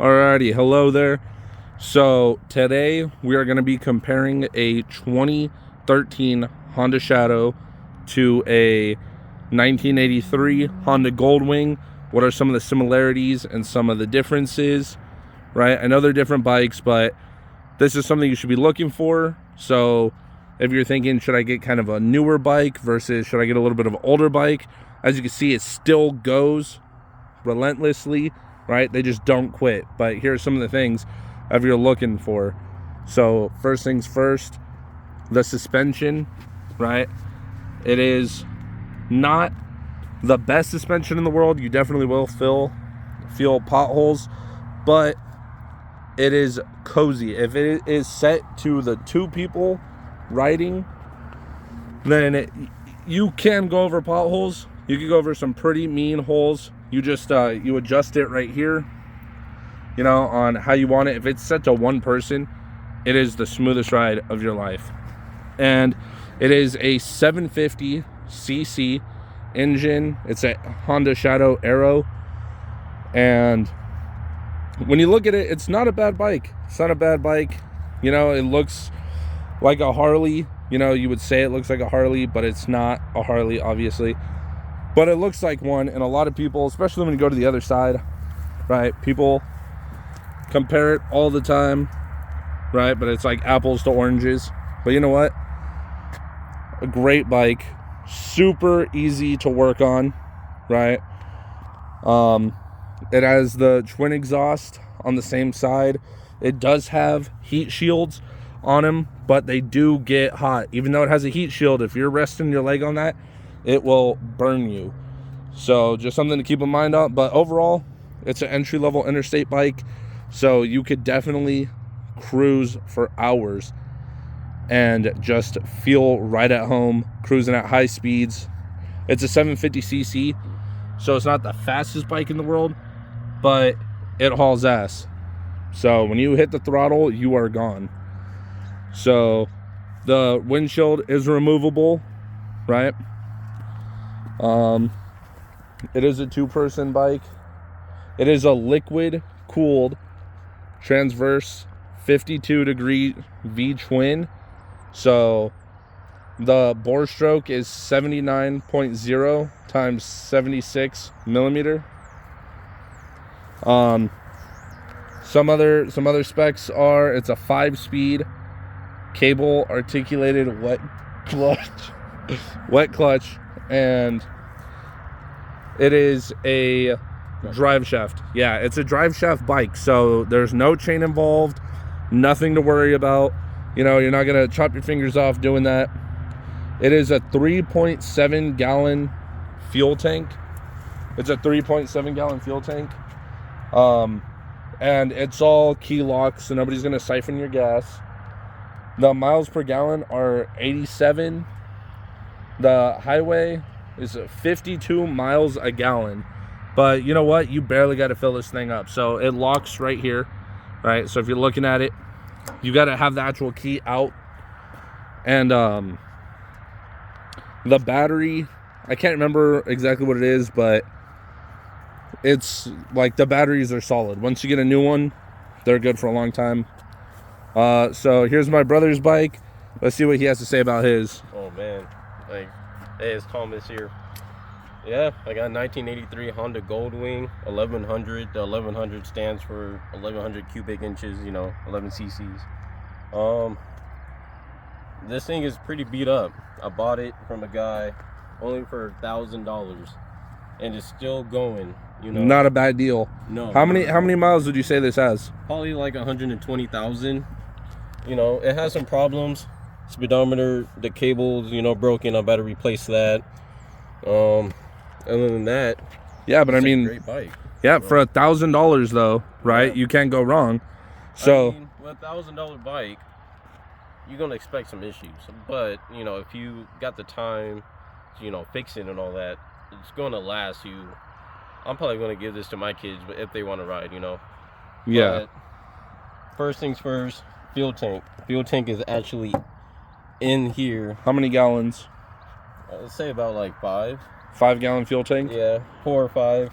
Alrighty, hello there. So today we are going to be comparing a 2013 Honda Shadow to a 1983 Honda Goldwing. What are some of the similarities and some of the differences, right? I know they're different bikes, but this is something you should be looking for. So if you're thinking, should I get kind of a newer bike versus should I get a little bit of an older bike? As you can see, it still goes relentlessly, right? They just don't quit. But here's some of the things if you're looking for. So first things first, the suspension, right? It is not the best suspension in the world. You definitely will feel potholes, but it is cozy. If it is set to the two people riding, then you can go over potholes. You can go over some pretty mean holes. You just you adjust it right here, you know, on how you want it. If it's set to one person, it is the smoothest ride of your life. And it is a 750cc engine. It's a Honda Shadow Aero, and when you look at it, it's not a bad bike. It's not a bad bike. You know, it looks like a Harley. You know, you would say it looks like a Harley, but it's not a Harley, obviously. But it looks like one, and a lot of people, especially when you go to the other side, right? People compare it all the time, right? But it's like apples to oranges. But you know what? A great bike, super easy to work on, right? It has the twin exhaust on the same side. It does have heat shields on them, but they do get hot. Even though it has a heat shield, if you're resting your leg on that, it will burn you. So just something to keep in mind on. But overall, it's an entry-level interstate bike, so you could definitely cruise for hours and just feel right at home cruising at high speeds. It's a 750cc, so it's not the fastest bike in the world, but it hauls ass. So when you hit the throttle, you are gone. So the windshield is removable, right? It is a two-person bike. It is a liquid cooled transverse 52-degree V-twin. So the bore stroke is 79.0 times 76 millimeter. Some other specs are, it's a 5-speed cable articulated wet clutch, and it is a drive shaft. Yeah, it's a drive shaft bike, so there's no chain involved, nothing to worry about. You know, you're not gonna chop your fingers off doing that. It is a 3.7 gallon fuel tank. It's a 3.7 gallon fuel tank. And it's all key lock, so nobody's gonna siphon your gas. The miles per gallon are 87. The highway is 52 miles a gallon. But you know what? You barely got to fill this thing up. So it locks right here, right? So if you're looking at it, you got to have the actual key out. And the battery, I can't remember exactly what it is, but it's like the batteries are solid. Once you get a new one, they're good for a long time. So here's my brother's bike. Let's see what he has to say about his. Oh man, like, hey, it's Thomas here. Yeah, I got a 1983 Honda Goldwing 1100. The 1100 stands for 1100 cubic inches, you know, 11 cc's. This thing is pretty beat up. I bought it from a guy only for $1,000, and it's still going. You know, not a bad deal. No. How many miles would you say this has? Probably like 120,000. You know, it has some problems. Speedometer, the cable's, you know, broken. I better replace that. Other than that, yeah, but I mean, great bike. Yeah, for $1,000 though, right? Yeah. You can't go wrong. So I mean, with a $1,000 bike, you're gonna expect some issues. But you know, if you got the time to, you know, fix it and all that, it's gonna last you. I'm probably gonna give this to my kids, but if they want to ride, you know. Yeah. But first things first, fuel tank. Fuel tank is actually in here. How many gallons? Let's say about like 5. 5 gallon fuel tank? Yeah, 4 or 5.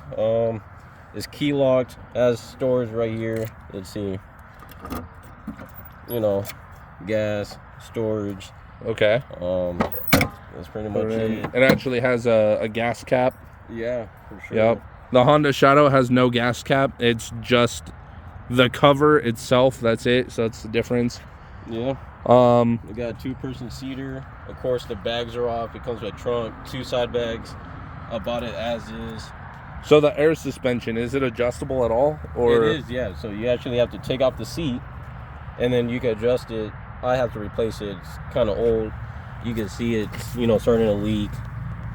It's key locked, has storage right here. Let's see. You know, gas, storage. Okay. That's pretty much it. It actually has a gas cap. Yeah, for sure. Yep. The Honda Shadow has no gas cap. It's just the cover itself. That's it. So that's the difference. Yeah. We got a 2-person seater. Of course, the bags are off. It comes with a trunk, 2 side bags. I bought it as is. So the air suspension, is it adjustable at all? Or it is, yeah. So you actually have to take off the seat, and then you can adjust it. I have to replace it. It's kind of old. You can see it's, you know, starting to leak.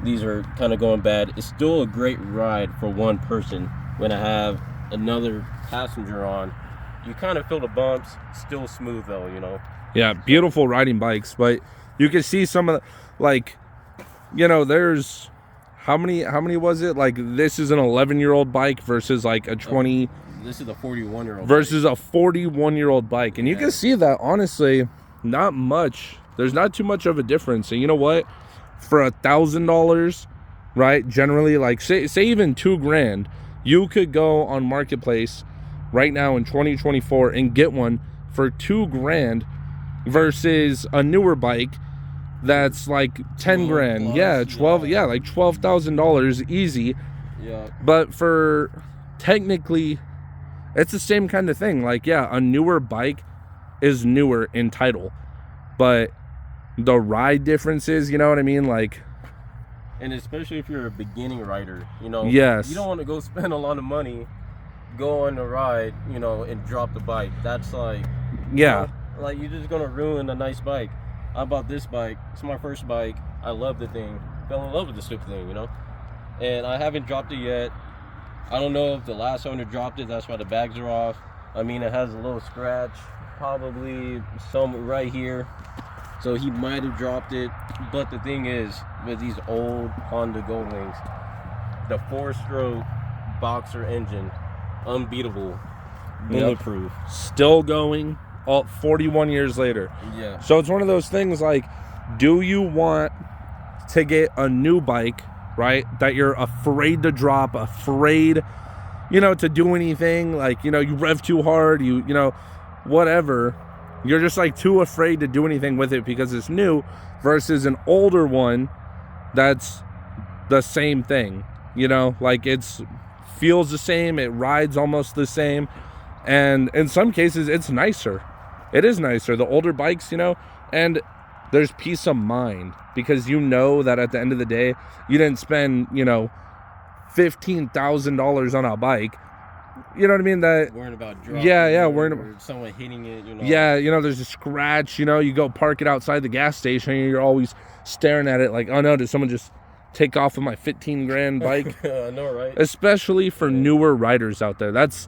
These are kind of going bad. It's still a great ride for one person. When I have another passenger on, you kind of feel the bumps. Still smooth though, you know. Yeah, beautiful riding bikes, but you can see some of the, like, you know, there's how many was it? Like, this is an 11-year-old bike versus like a 20. This is a 41-year-old versus a 41-year-old bike, and you can see that honestly, not much. There's not too much of a difference. And you know what? For $1,000, right? Generally, like say even $2,000, you could go on Marketplace right now in 2024 and get one for $2,000 versus a newer bike that's like 10 grand. Plus, yeah, 12. Yeah, like $12,000 easy. Yeah. But for technically, it's the same kind of thing. Like, yeah, a newer bike is newer in title, but the ride differences, you know what I mean? Like, and especially if you're a beginning rider, you know, yes, you don't want to go spend a lot of money, go on a ride, you know, and drop the bike. That's like, yeah, you know, like you're just gonna ruin a nice bike. I bought this bike. It's my first bike. I love the thing. Fell in love with the stupid thing, you know. And I haven't dropped it yet. I don't know if the last owner dropped it. That's why the bags are off. I mean, it has a little scratch, probably some right here. So he might have dropped it. But the thing is, with these old Honda Goldwings, the 4-stroke boxer engine, unbeatable, bulletproof. Yep. Still going, all 41 years later. Yeah. So it's one of those things like, do you want to get a new bike, right, that you're afraid to drop, afraid, you know, to do anything, like, you know, you rev too hard, you know, whatever, you're just like too afraid to do anything with it because it's new, versus an older one that's the same thing, you know, like it's feels the same, it rides almost the same, and in some cases it's nicer. It is nicer, the older bikes, you know, and there's peace of mind because you know that at the end of the day you didn't spend, you know, $15,000 on a bike. You know what I mean? That worrying about dropping, worrying about someone hitting it, you know. Yeah, you know, there's a scratch, you know, you go park it outside the gas station and you're always staring at it like, oh no, did someone just take off of my 15 grand bike? I know, right? Especially for newer riders out there. That's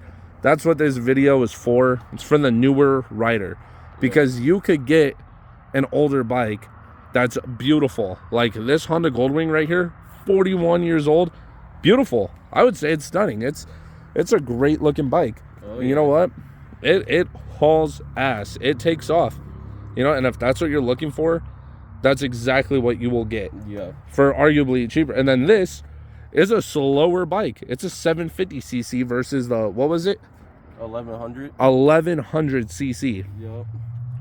what this video is for. It's for the newer rider, because you could get an older bike that's beautiful. Like this Honda Goldwing right here, 41 years old, beautiful. I would say it's stunning. It's a great looking bike. Oh, you know what? It hauls ass. It takes off. You know, and if that's what you're looking for, that's exactly what you will get. Yeah. For arguably cheaper. And then this is a slower bike. It's a 750cc versus the, what was it? 1100. 1100 cc. Yep.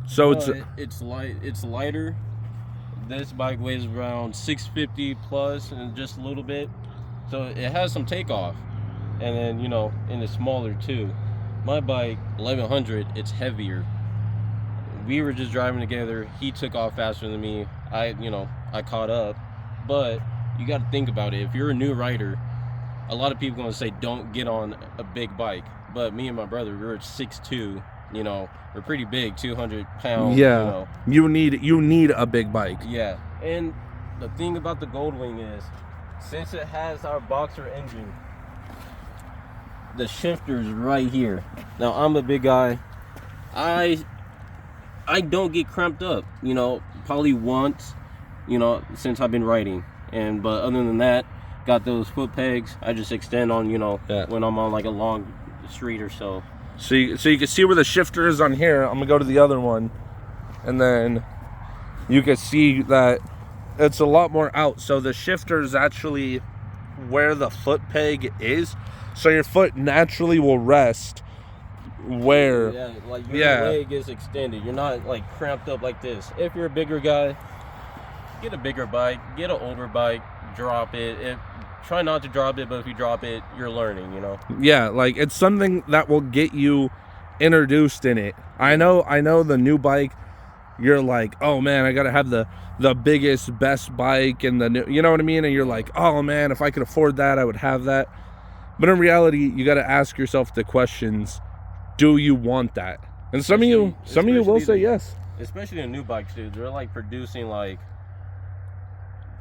So it's light. It's lighter. This bike weighs around 650 plus and just a little bit. So it has some takeoff. And then, you know, and it's smaller too. My bike, 1100, it's heavier. We were just driving together. He took off faster than me. I caught up. But you got to think about it. If you're a new rider, a lot of people going to say don't get on a big bike. But me and my brother, we're 6'2", you know, we're pretty big, 200 pounds. Yeah, you know. you need a big bike. Yeah, and the thing about the Goldwing is, since it has our boxer engine, the shifter's right here. Now I'm a big guy. I don't get cramped up, you know, probably once, you know, since I've been riding. But other than that, got those foot pegs. I just extend on, you know, when I'm on like a long street or so. So you can see where the shifter is on here. I'm gonna go to the other one, and then you can see that it's a lot more out. So the shifter is actually where the foot peg is. So your foot naturally will rest where... Yeah, like your leg is extended. You're not like cramped up like this. If you're a bigger guy, get a bigger bike, get an older bike, drop it. Try not to drop it, but if you drop it, you're learning, you know? Yeah, like it's something that will get you introduced in it. I know the new bike, you're like, oh man, I gotta have the biggest, best bike and the new, you know what I mean? And you're like, oh man, if I could afford that, I would have that. But in reality, you gotta ask yourself the questions, do you want that? And some of you will say yes. Especially the new bikes, dude. They're like producing like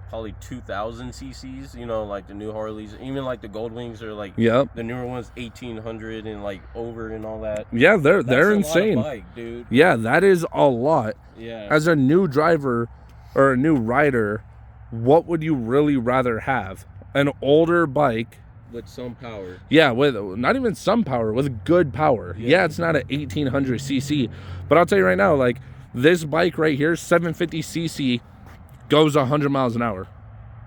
probably 2,000 cc's, you know, like the new Harleys. Even like the Goldwings are like, the newer ones 1,800 and like over and all that. Yeah, they're insane. Lot of bike, dude. Yeah, that is a lot. Yeah. As a new driver or a new rider, what would you really rather have? An older bike with some power. Yeah, with not even some power, with good power. Yeah, it's not an 1,800 cc, but I'll tell you right now, like this bike right here, 750 cc, goes 100 miles an hour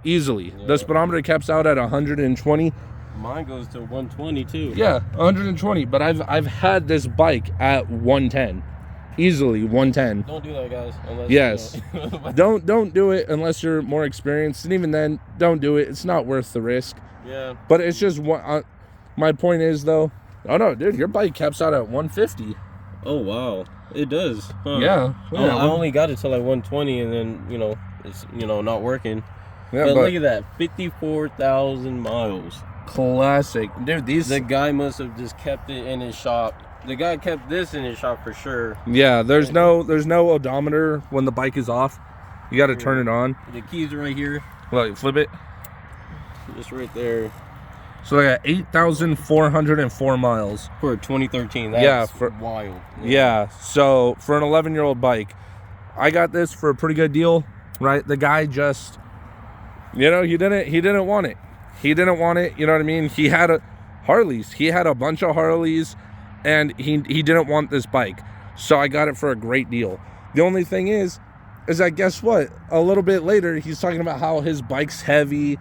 easily. The speedometer caps out at 120. Mine goes to 120 too. Yeah, 120. But I've had this bike at 110, easily 110. Don't do that, guys. Unless yes, don't do it unless you're more experienced, and even then, don't do it. It's not worth the risk. Yeah. But it's just what my point is, though. Oh no, dude, your bike caps out at 150. Oh wow, it does. Huh. Yeah. I only got it to like 120, and then it's not working. Yeah, but look at that, 54,000 miles. Classic, dude. The guy must have just kept it in his shop. The guy kept this in his shop for sure. Yeah, there's no odometer when the bike is off. You got to turn it on. The keys are right here. Well, flip it. Just right there. So I got 8,404 miles for 2013. That's wild. Yeah. So for an 11-year-old bike, I got this for a pretty good deal, right? The guy just, he didn't want it. He didn't want it. You know what I mean? He had Harleys. He had a bunch of Harleys, and he didn't want this bike. So I got it for a great deal. The only thing is that guess what? A little bit later, he's talking about how his bike's heavy,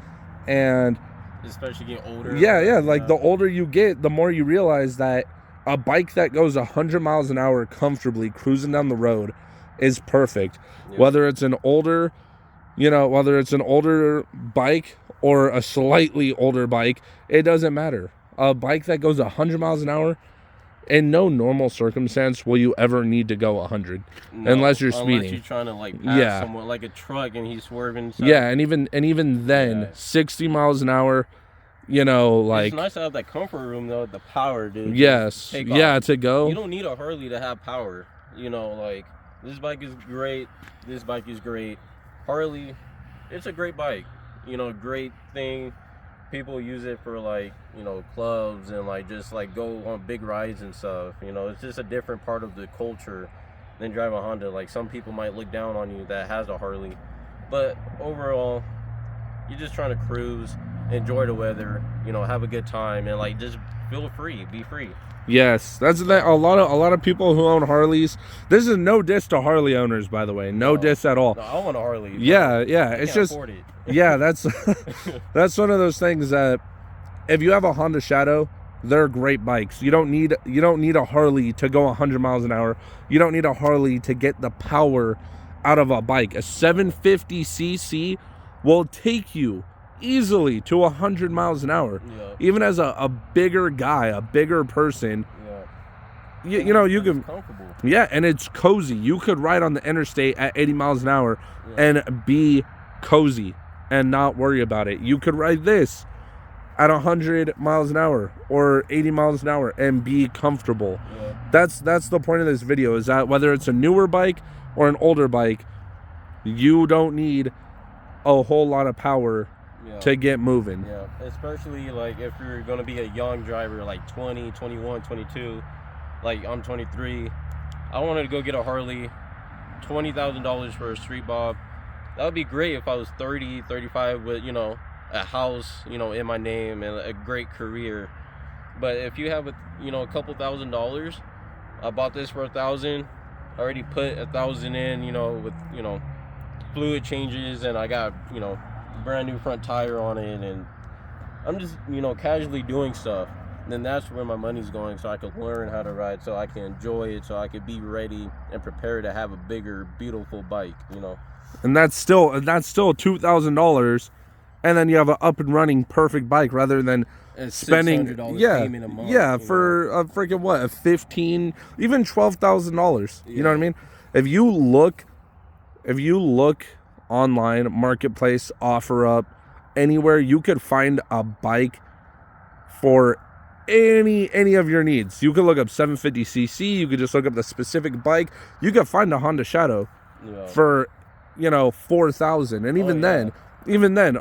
and especially getting older. Yeah. Like the older you get, the more you realize that a bike that goes 100 miles an hour comfortably cruising down the road is perfect. Yep. Whether it's an older bike or a slightly older bike, it doesn't matter. A bike that goes 100 miles an hour, in no normal circumstance will you ever need to go 100, unless you're speeding. Unless you're trying to like pass someone like a truck and he's swerving. Yeah, and even then, 60 miles an hour, like it's nice to have that comfort room though, the power, dude. Yes, to go. You don't need a Harley to have power. Like this bike is great. This bike is great. Harley, it's a great bike. Great thing. People use it for like clubs and like just like go on big rides and stuff. It's just a different part of the culture than driving a Honda. Like some people might look down on you that has a Harley, but overall you're just trying to cruise, enjoy the weather, have a good time, and like just feel free, be free. Yes, that's a lot of people who own Harleys. This is no diss to Harley owners, by the way. No diss at all. No, I want a Harley. Yeah. It's just afford it. Yeah, that's one of those things that if you have a Honda Shadow, they're great bikes. You don't need a Harley to go 100 miles an hour. You don't need a Harley to get the power out of a bike. A 750 cc will take you easily to 100 miles an hour. Even as a bigger guy, a bigger person, you can comfortable. Yeah, and it's cozy. You could ride on the interstate at 80 miles an hour and be cozy and not worry about it. You could ride this at 100 miles an hour or 80 miles an hour and be comfortable. That's the point of this video, is that whether it's a newer bike or an older bike, you don't need a whole lot of power to get moving. Yeah, especially like if you're going to be a young driver, like 20, 21, 22, like I'm 23. I wanted to go get a Harley, $20,000 for a street bob. That would be great if I was 30, 35 with, a house, in my name and a great career. But if you have a couple $1,000s, I bought this for $1,000. I already put $1,000 in, with, fluid changes, and I got, brand new front tire on it, and I'm just, you know, casually doing stuff, then that's where my money's going, so I can learn how to ride, so I can enjoy it, so I can be ready and prepared to have a bigger, beautiful bike, you know. And that's still $2,000, and then you have an up and running perfect bike rather than And spending $600 payment a month. yeah, you for know. a freaking what, a $15, even $12,000. You know what I Yeah. mean? If you look online, marketplace, offer up, anywhere, you could find a bike for any of your needs. You could look up 750cc, you could just look up the specific bike. You could find a Honda Shadow Yeah. for, you know, 4,000. And even then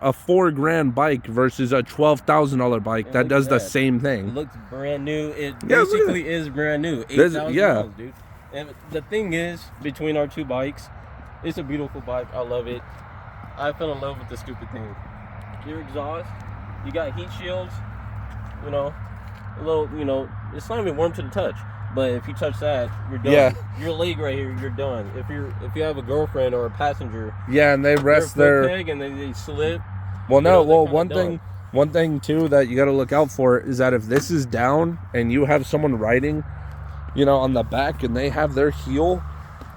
a $4,000 bike versus a $12,000 bike And that look does at the that. same It thing. looks brand new. It Yeah, look at basically is brand new. There's- $8,000, yeah. dude. And the thing is, between our two bikes, it's a beautiful bike. I love it. I fell in love with the stupid thing. Your exhaust, you got heat shields, you know, a little, you know, it's not even warm to the touch. But if you touch that, you're done. Yeah. Your leg right here, you're done. If you have a girlfriend or a passenger, Yeah, and they rest their their foot peg and they slip. well, you know, no, they're well, kinda one thing too that you got to look out for is that if this is down and you have someone riding, you know, on the back and they have their heel,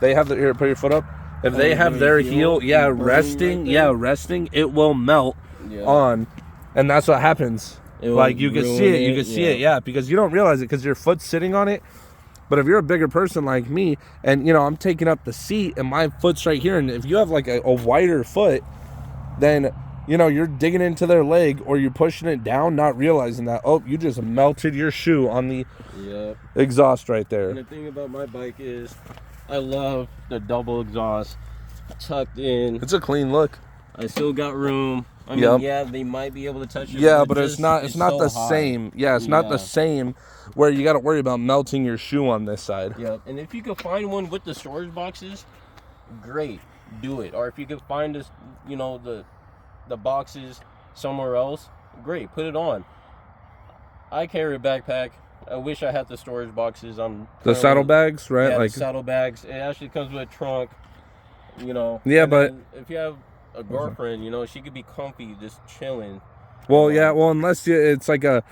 here, put your foot up. If they have their heel, resting, resting, it will melt on, and that's what happens. Like you can see it, because you don't realize it because your foot's sitting on it. But if you're a bigger person like me, and you know I'm taking up the seat, and my foot's right here, and if you have like a wider foot, then you know you're digging into their leg or you're pushing it down, not realizing that you just melted your shoe on the exhaust right there. And the thing about my bike is, I love the double exhaust tucked in. It's a clean look. I still got room. I mean, they might be able to touch it. Yeah, but it's not so the high. same. Yeah, it's not the same where you got to worry about melting your shoe on this side. Yeah, and if you could find one with the storage boxes, great, do it. Or if you could find this, you know, the boxes somewhere else, great, put it on. I carry a backpack. I wish I had the storage boxes. The saddlebags, right? Yeah, like the saddlebags. It actually comes with a trunk, you know. Yeah, and but if you have a girlfriend, you know, she could be comfy just chilling. well, yeah, well, unless it's like the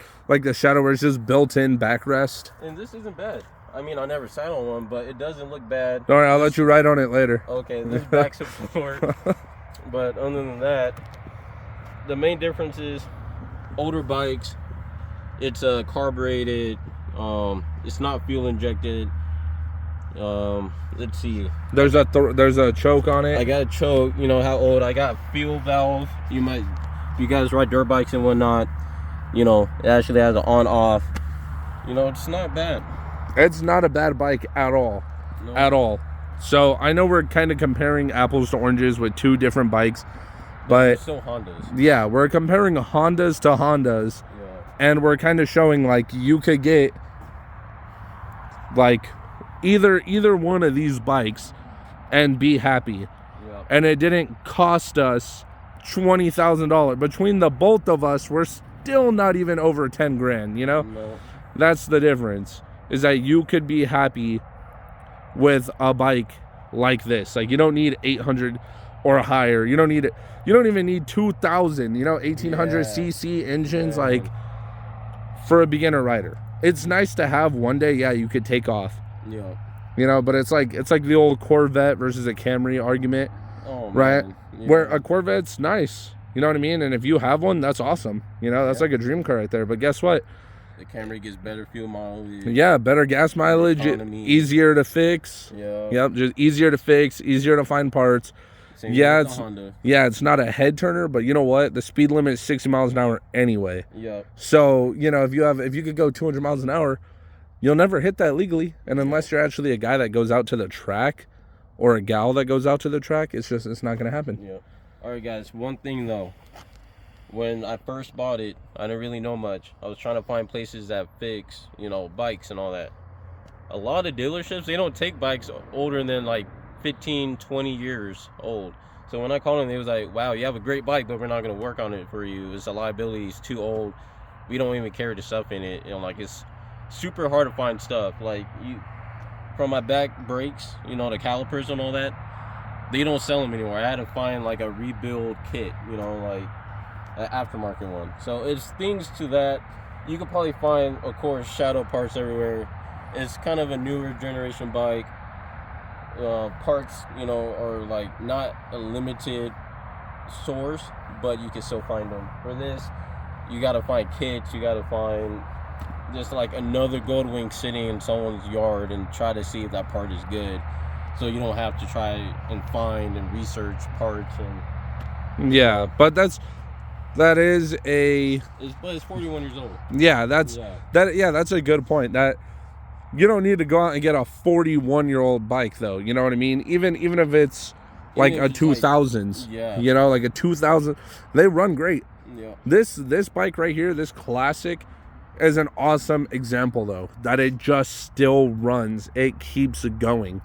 Shadow where it's just built-in backrest. And this isn't bad. I mean, I never sat on one, but it doesn't look bad. All right, I'll let you ride on it later. Okay, this back support. But other than that, the main difference is older bikes. It's carbureted. It's not fuel injected. Let's see. There's a choke on it. I got a choke. You know how old? I got fuel valve. You guys ride dirt bikes and whatnot. You know, it actually has an on-off. You know, it's not bad. It's not a bad bike at all. No. At all. So I know we're kind of comparing apples to oranges with two different bikes, but They're still Hondas. Yeah, we're comparing Hondas to Hondas, and we're kind of showing like you could get like either one of these bikes and be happy. And it didn't cost us $20,000. Between the both of us, we're still not even over 10 grand, you know? No. That's the difference, is that you could be happy with a bike like this. Like you don't need 800 or higher. You don't even need 2,000, you know, 1800 cc engines, like for a beginner rider. It's nice to have one day, you could take off. Yeah. You know, but it's like the old Corvette versus a Camry argument, right? Yeah. Where a Corvette's nice, you know what I mean? And if you have one, that's awesome. You know, that's like a dream car right there. But guess what? The Camry gets better fuel mileage. Yeah, better gas mileage, easier to fix. Yeah. Yep, just easier to fix, easier to find parts. Same It's Honda. it's not a head turner, but you know what? The speed limit is 60 miles an hour anyway. Yeah. So, you know, if you could go 200 miles an hour, you'll never hit that legally. And unless you're actually a guy that goes out to the track or a gal that goes out to the track, it's not going to happen. Yeah. All right, guys. One thing, though. When I first bought it, I didn't really know much. I was trying to find places that fix, you know, bikes and all that. A lot of dealerships, they don't take bikes older than like 15, 20 years old. So when I called them, they was like, wow, you have a great bike, but we're not going to work on it for you. It's a liability. It's too old. We don't even carry the stuff in it. You know, like it's super hard to find stuff. Like from my back brakes, you know, the calipers and all that, they don't sell them anymore. I had to find like a rebuild kit, you know, like an aftermarket one. So it's things to that. You could probably find, of course, Shadow parts everywhere. It's kind of a newer generation bike. Parts, you know, are like not a limited source, but you can still find them. For this, you got to find kits. You got to find just like another Goldwing sitting in someone's yard and try to see if that part is good. So you don't have to try and find and research parts and. Yeah, but that is a. But it's 41 years old. Yeah, that's a good point. That you don't need to go out and get a 41-year-old bike though. You know what I mean? Even if it's like a 2000s. Yeah. You know, like a 2000. They run great. Yeah. This bike right here, this classic, is an awesome example though that it just still runs. It keeps going.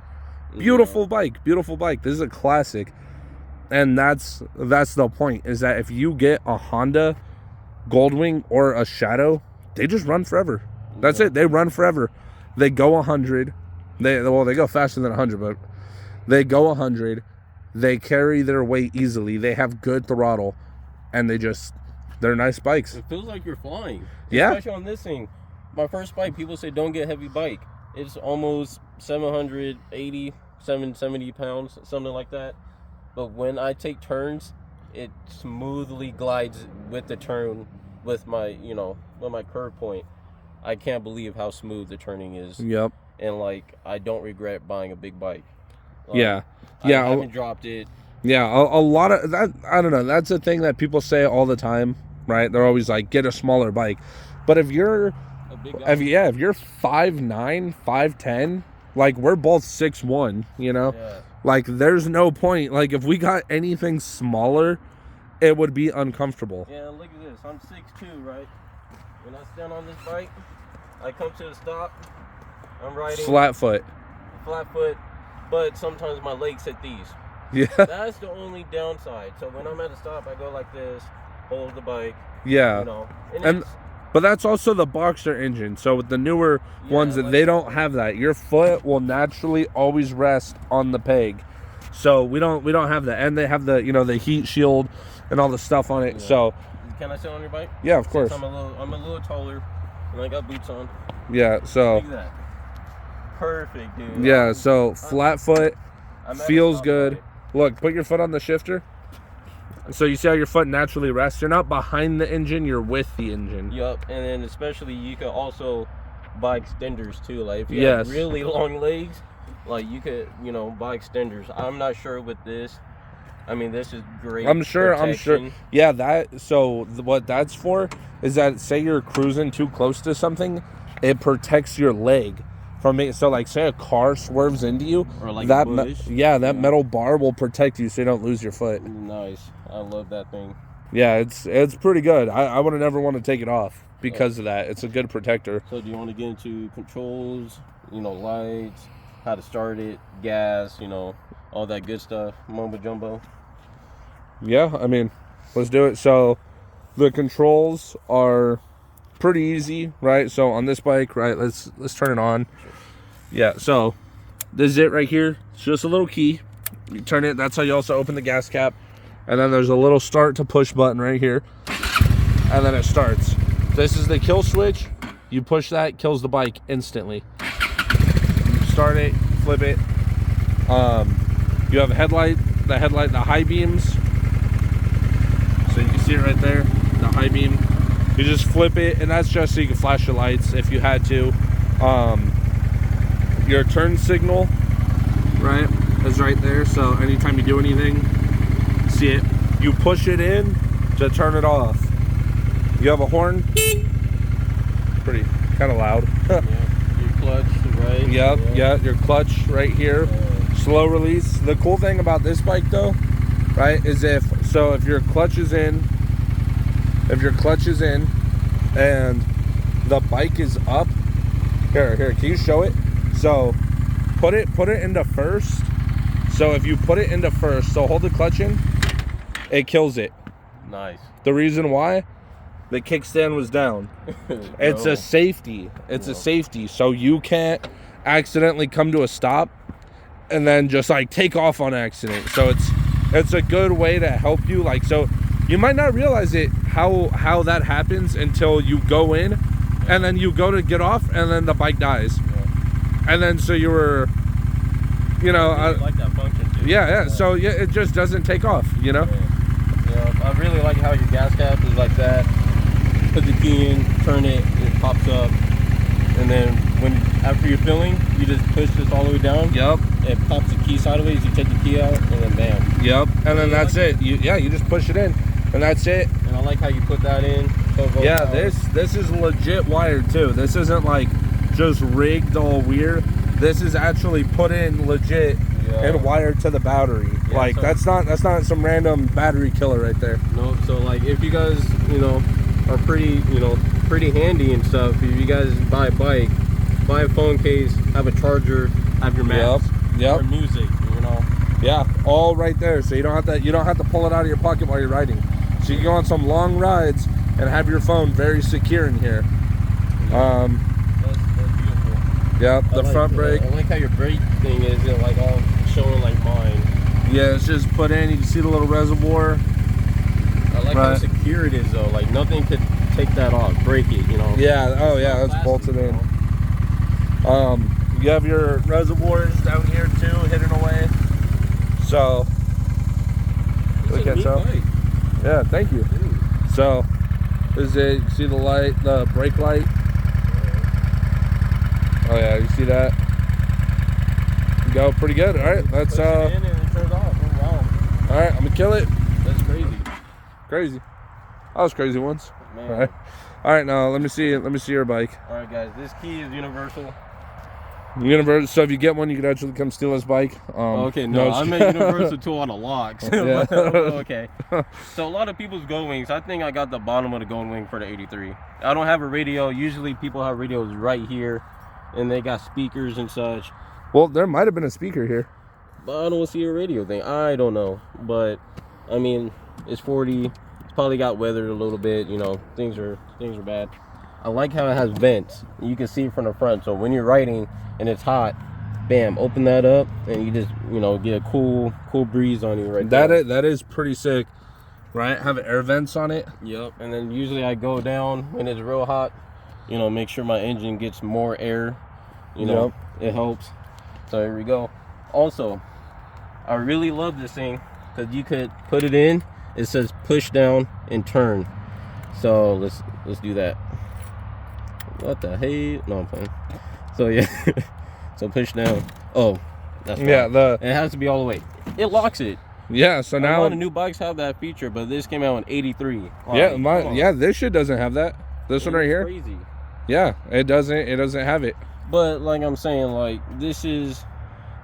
Beautiful bike. This is a classic. And that's the point, is that if you get a Honda Goldwing or a Shadow, they just run forever. That's it. They run forever. They go 100. They go faster than 100, but they go 100. They carry their weight easily. They have good throttle, and they're nice bikes. It feels like you're flying. Yeah. Especially on this thing. My first bike, people say don't get heavy bike. It's almost 770 pounds, something like that. But when I take turns, it smoothly glides with the turn, with my curve point. I can't believe how smooth the turning is. Yep. And like, I don't regret buying a big bike. Yeah. I haven't dropped it. Yeah, a lot of that. I don't know. That's a thing that people say all the time, right? They're always like, get a smaller bike. But if you're A big guy. if you're 5'9", 5'10", like we're both 6'1", you know? Yeah. Like there's no point. Like if we got anything smaller, it would be uncomfortable. Yeah, look at this. I'm 6'2", right? When I stand on this bike, I come to a stop. I'm riding Flat foot. but sometimes my legs hit these. Yeah. That's the only downside. So when I'm at a stop, I go like this, hold the bike. Yeah. You know, And but that's also the boxer engine. So with the newer ones, like, they don't have that. Your foot will naturally always rest on the peg. So we don't have that. And they have the the heat shield and all the stuff on it. Yeah. So can I sit on your bike? yeah, of course. Since I'm a little taller and I got boots on. Yeah. So Look at that. Perfect, dude. yeah. So flat foot I'm at a feels good. stoplight. Look, put your foot on the shifter. So you see how your foot naturally rests? You're not behind the engine, you're with the engine. Yup, and then especially you could also buy extenders too. Like if you Yes. have really long legs, like you could, buy extenders. I'm not sure with this. I mean, this is great. I'm sure. protection. Yeah, what that's for is that, say you're cruising too close to something, it protects your leg from it. So like, say a car swerves into you, Or like that a bush. that metal bar will protect you so you don't lose your foot. Nice. I love that thing. Yeah, it's pretty good. I would never want to take it off because of that. It's a good protector. So do you want to get into controls, lights, how to start it, gas, all that good stuff, mumbo jumbo? Yeah, I mean, let's do it. So the controls are pretty easy, right? So on this bike, right, let's turn it on. Yeah, so this is it right here. It's just a little key. You turn it, that's how you also open the gas cap. And then there's a little start to push button right here. And then it starts. This is the kill switch. You push that, kills the bike instantly. You start it, flip it. You have a headlight, the high beams. So you can see it right there, the high beam. You just flip it, and that's just so you can flash your lights if you had to. Your turn signal, right, is right there. So anytime you do anything, see it. You push it in to turn it off. You have a horn. Pretty kind of loud. Yeah. Your clutch, right? Yep, yeah, your clutch right here. Slow release. The cool thing about this bike though, right, is if your clutch is in, and the bike is up, here, can you show it? So put it into first. So if you put it into first, so hold the clutch in, it kills it. Nice. The reason why? The kickstand was down. It's a safety. It's a safety. So you can't accidentally come to a stop and then just like take off on accident. So it's a good way to help you. Like, so you might not realize it how that happens until you go in, and then you go to get off, and then the bike dies. And then so you were, you know, I really like that function too. Yeah. So yeah, it just doesn't take off, you know. Yeah, I really like how your gas cap is like that. Put the key in, turn it, it pops up, and then after you're filling, you just push this all the way down. Yep. It pops the key sideways. You take the key out, and then bam. Yep. And then that's it. You just push it in, and that's it. And I like how you put that in. Yeah, this is legit wired too. This isn't like just rigged all weird. This is actually put in legit and wired to the battery. Yeah, like so that's not some random battery killer right there. No, so like if you guys, you know, are pretty handy and stuff, if you guys buy a bike, buy a phone case, have a charger, have your maps, or music, you know. Yeah, all right there. So you don't have to pull it out of your pocket while you're riding. So you can go on some long rides and have your phone very secure in here. That's beautiful. Yeah, the front brake. I like how your brake thing is like all showing like mine. Yeah, it's just put in. You can see the little reservoir. I like how secure it is though. Like nothing could take that off, break it, you know. Yeah. Oh yeah, it's bolted in. You have your reservoirs down here too, hidden away. So look at that. Yeah, thank you. Dude. So is it? You see the light, the brake light? Oh yeah, you see that? Go pretty good. All right, let's in and it turns off. Oh, wow. All right, I'm gonna kill it. That's crazy. Crazy. I was crazy once. Man. All right, now let me see your bike. All right, guys, this key is universal. Universal. So if you get one, you could actually come steal this bike. Okay, no, I meant universal tool on the locks. Yeah. Okay. So a lot of people's Goldwings, I think I got the bottom of the Goldwing for the 83. I don't have a radio. Usually people have radios right here, and they got speakers and such. Well, there might have been a speaker here, but I don't see a radio thing. I don't know, but I mean, it's 40. It's probably got weathered a little bit. You know, things are bad. I like how it has vents. You can see from the front. So when you're riding and it's hot, bam, open that up, and you just, you know, get a cool breeze on you right there. That is pretty sick, right? Have air vents on it. Yep. And then usually I go down when it's real hot, you know, make sure my engine gets more air. You know, it helps. So here we go. Also, I really love this thing because you could put it in. It says push down and turn. So let's do that. What the hey? No, I'm playing. So yeah, so push down. Oh, that's fine. Yeah. It has to be all the way. It locks it. Yeah. So now a lot of new bikes have that feature, but this came out in '83. Yeah, this shit doesn't have that. This one right here. Crazy. Yeah, it doesn't have it. But like I'm saying, like this is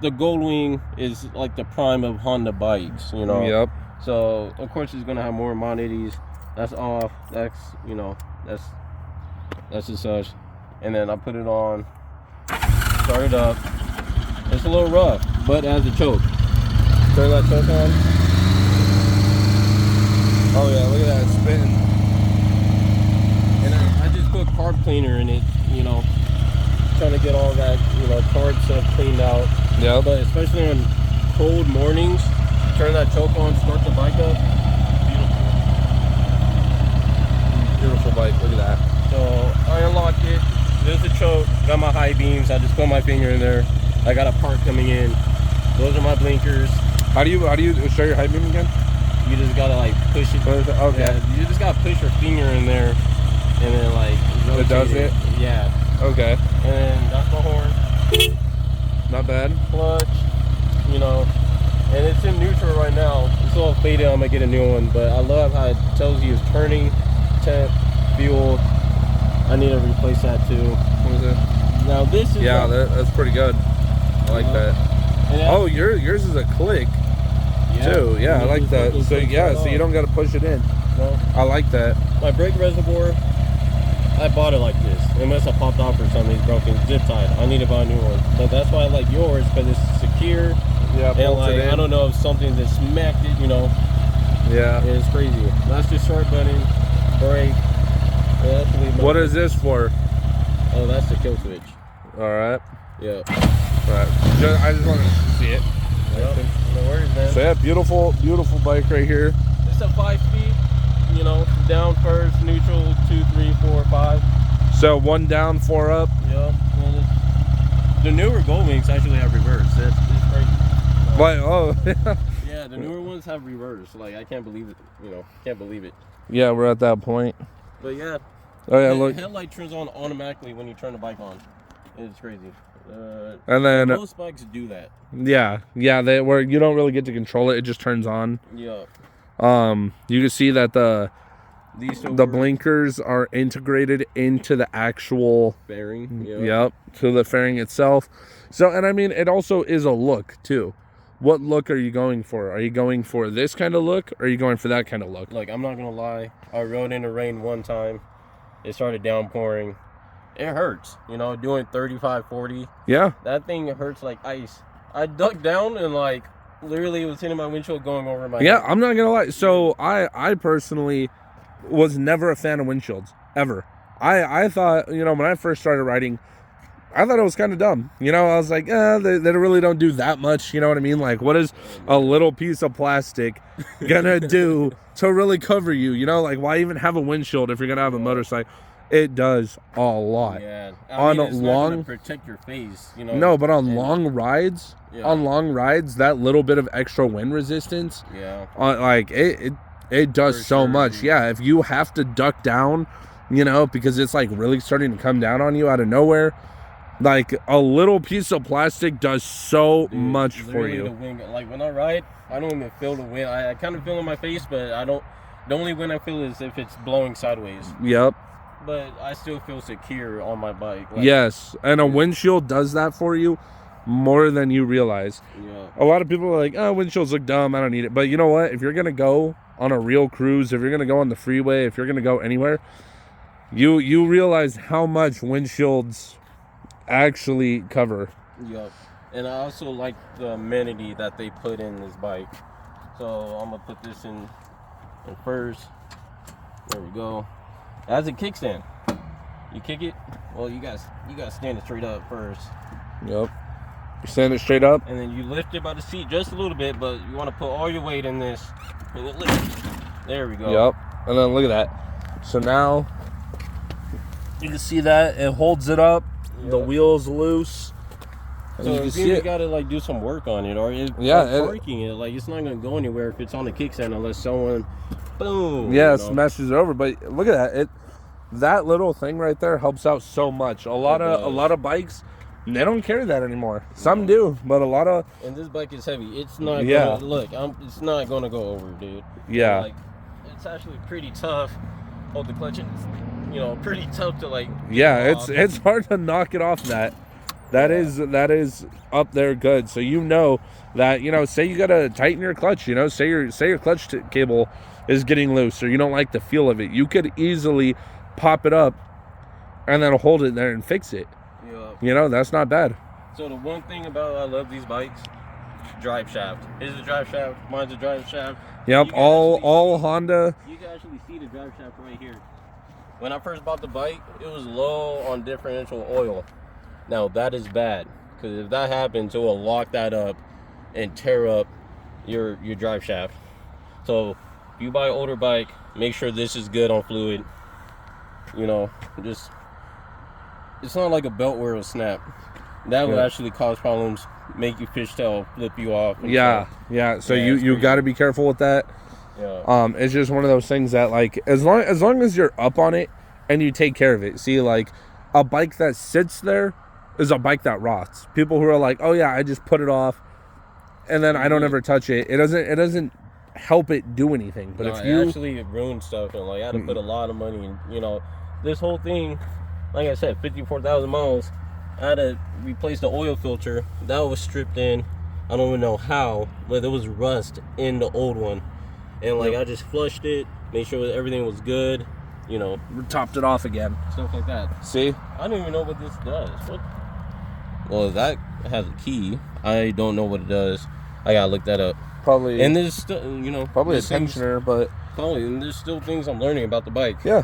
the Goldwing is like the prime of Honda bikes, you know. Yep. So of course it's gonna have more Mod 80s. That's off. That's, you know, that's just such. And then I put it on, start it up. It's a little rough, but it has a choke. Turn that choke on. Oh yeah, look at that, it's spinning. And I just put carb cleaner in it, you know, trying to get all that, you know, carb stuff cleaned out. Yeah. But especially on cold mornings, turn that choke on, start the bike up. Beautiful bike, look at that. So I unlocked it. There's a choke, got my high beams. I just put my finger in there. I got a part coming in. Those are my blinkers. How do you show your high beam again? You just gotta like push it. Okay. Yeah, you just gotta push your finger in there, and then like rotate it does it. Yeah. Okay. And then that's my horn. Not bad. Clutch. You know, and it's in neutral right now. It's a little faded. I'm gonna get a new one, but I love how it tells you it's turning, temp, fuel. I need to replace that too. What is it? Now this is that's pretty good. I like that. Oh, yours is a click too. Yeah, I like that. So yeah, so you don't got to push it in. No. I like that. My brake reservoir, I bought it like this. It must have popped off or something. It's broken, zip tied. I need to buy a new one. But that's why I like yours, because it's secure. Yeah, and like I don't know if something that smacked it, you know. Yeah. It's crazy. That's just short button, brake. What is this for? Oh, that's the kill switch. All right. Yeah. All right. I just wanted to see it. Yep. No worries, man. So yeah, beautiful bike right here. It's a 5-speed. you know, down first, neutral 2, 3, 4, 5. So 1 down, 4 up. Yeah. The newer Goldwings actually have reverse. It's crazy. Like, oh. Yeah, the newer ones have reverse. Like, I can't believe it. You know, can't believe it. Yeah, we're at that point. But yeah. Oh yeah, the look. Headlight turns on automatically when you turn the bike on. It's crazy. And then most bikes do that. Yeah, where you don't really get to control it; it just turns on. Yeah. You can see that the work. blinkers are integrated into the actual fairing. Yep, to the fairing itself. So, and I mean, it also is a look too. What look are you going for? Are you going for this kind of look, or are you going for that kind of look? Like, I'm not gonna lie. I rode in the rain one time. It started downpouring. It hurts, you know, doing 35, 40. Yeah. That thing hurts like ice. I ducked down and, like, literally it was hitting my windshield going over my Yeah, head. I'm not going to lie. So I personally was never a fan of windshields, ever. I thought, you know, when I first started riding, I thought it was kind of dumb. You know, I was like, they really don't do that much. You know what I mean? Like, what is a little piece of plastic gonna do to really cover you? You know, like, why even have a windshield if you're gonna have a motorcycle? It does a lot. Yeah. On it's long, not gonna protect your face, you know. No, but on long rides, that little bit of extra wind resistance, like it does so much. Yeah, if you have to duck down, you know, because it's like really starting to come down on you out of nowhere. Like, a little piece of plastic does so much for you. The wind, like, when I ride, I don't even feel the wind. I kind of feel in my face, but I don't. The only wind I feel is if it's blowing sideways. Yep. But I still feel secure on my bike. Like, yes, and a windshield does that for you more than you realize. Yeah. A lot of people are like, oh, windshields look dumb, I don't need it. But you know what? If you're going to go on a real cruise, if you're going to go on the freeway, if you're going to go anywhere, you realize how much windshields actually cover. Yep. And I also like the amenity that they put in this bike. So I'm gonna put this in first. There we go. It has a kickstand. You kick it. Well, you guys stand it straight up first. Yep. You stand it straight up, and then you lift it by the seat just a little bit, but you want to put all your weight in this. And it lifts. There we go. Yep. And then look at that. So now you can see that it holds it up. Yep. The wheel's loose. So you can see you gotta like do some work on it, or parking it. Like, it's not gonna go anywhere if it's on the kickstand unless someone, boom. Smashes it over. But look at that. That little thing right there helps out so much. A lot of bikes, they don't carry that anymore. Some do, but a lot of. And this bike is heavy. It's not. Gonna, look, it's not gonna go over, dude. Yeah. Like, it's actually pretty tough. Hold the clutch in. You know, pretty tough to like. Yeah, it's hard to knock it off that. That is up there good. So you know that, you know, say you gotta tighten your clutch, you know, say your clutch cable is getting loose or you don't like the feel of it, you could easily pop it up and then hold it there and fix it. Yeah. You know, that's not bad. So the one thing about I love these bikes, drive shaft. Is a drive shaft. Mine's a drive shaft. Yep, all Honda. You can actually see the drive shaft right here. When I first bought the bike, it was low on differential oil. Now that is bad, because if that happens, it will lock that up and tear up your drive shaft. So if you buy an older bike, make sure this is good on fluid. You know, just, it's not like a belt where it'll snap. That will actually cause problems, make you fishtail, flip you off. So you got to be careful with that. Yeah. It's just one of those things that, like, as long as you're up on it and you take care of it. See, like, a bike that sits there is a bike that rots. People who are like, oh yeah, I just put it off and then I don't ever touch it. It doesn't help it do anything. But if you actually, it ruined stuff, and like I had to put a lot of money in, you know, this whole thing, like I said, 54,000 miles. I had to replace the oil filter. That was stripped in. I don't even know how, but there was rust in the old one. And like I just flushed it, made sure everything was good, you know. Topped it off again. Stuff like that. See? I don't even know what this does. What? Well, that has a key. I don't know what it does. I gotta look that up. Probably. And there's still, you know, probably a tensioner, but probably. And there's still things I'm learning about the bike. Yeah.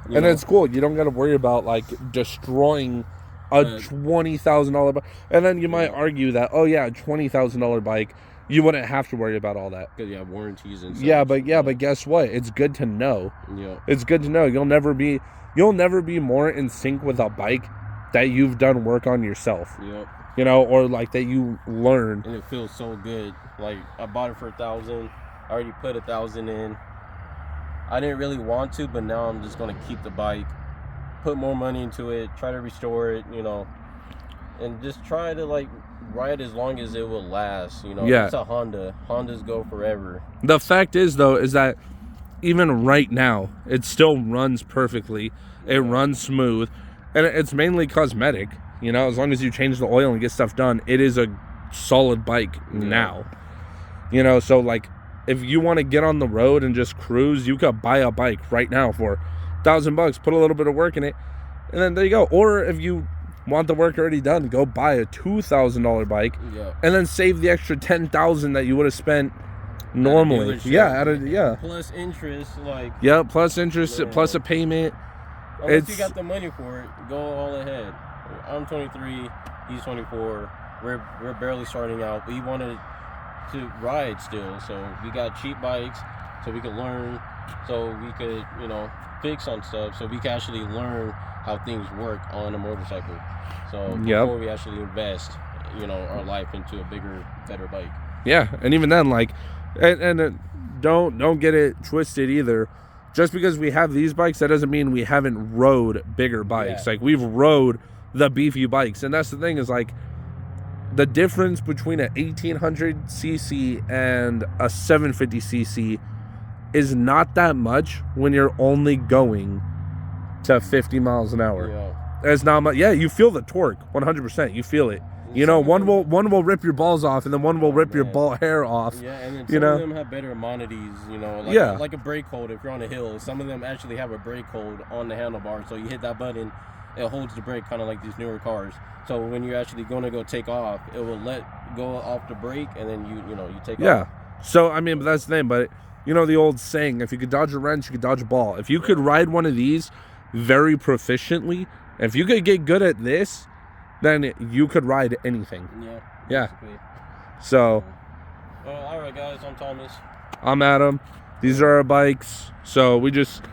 And it's cool. You don't got to worry about like destroying a $20,000 bike. And then you might argue that, oh yeah, a $20,000 bike you wouldn't have to worry about all that. Because you have warranties and stuff. Yeah, but guess what? It's good to know. Yeah. It's good to know. You'll never be more in sync with a bike that you've done work on yourself. Yep. You know, or like that you learned. And it feels so good. Like, I bought it for $1,000. I already put $1,000 in. I didn't really want to, but now I'm just gonna keep the bike, put more money into it, try to restore it, you know, and just try to like ride as long as it will last. You know, Yeah. It's a Honda. Hondas go forever. The fact is, though, is that even right now, it still runs perfectly. It runs smooth, and it's mainly cosmetic. You know, as long as you change the oil and get stuff done, it is a solid bike now. You know, so like, if you want to get on the road and just cruise, you could buy a bike right now for $1,000, put a little bit of work in it, and then there you go. Or if you want the work already done, go buy a $2,000 bike, and then save the extra $10,000 that you would have spent normally. Plus interest, like. Yeah, plus interest, plus a payment. Unless you got the money for it, go all ahead. I'm 23, he's 24. We're barely starting out. We wanted to ride still, so we got cheap bikes, so we could learn, so we could, you know, fix on stuff, so we can actually learn how things work on a motorcycle. So before we actually invest, you know, our life into a bigger, better bike. Yeah, and even then, like, and don't get it twisted either. Just because we have these bikes, that doesn't mean we haven't rode bigger bikes. Like, we've rode the beefy bikes, and that's the thing, is like, the difference between an 1800cc and a 750cc is not that much when you're only going to 50 miles an hour. It's not much. Yeah, you feel the torque 100%. You feel it. You know, one will rip your balls off, and then one will rip your ball hair off. Yeah, and then some of them have better amenities, you know, like, like a brake hold if you're on a hill. Some of them actually have a brake hold on the handlebar, so you hit that button, it holds the brake, kind of like these newer cars. So when you're actually going to go take off, it will let go off the brake, and then you take off. Yeah. So I mean, but that's the thing. But you know the old saying: if you could dodge a wrench, you could dodge a ball. If you could ride one of these very proficiently, if you could get good at this, then you could ride anything. Yeah. So. Well, all right, guys. I'm Thomas. I'm Adam. These are our bikes. So we just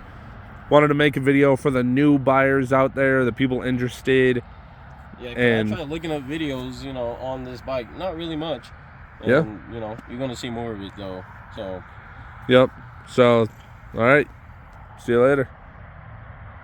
wanted to make a video for the new buyers out there, the people interested. Yeah, and I tried looking up videos, you know, on this bike. Not really much. And, you know, you're gonna see more of it though. So. Yep. So, all right. See you later.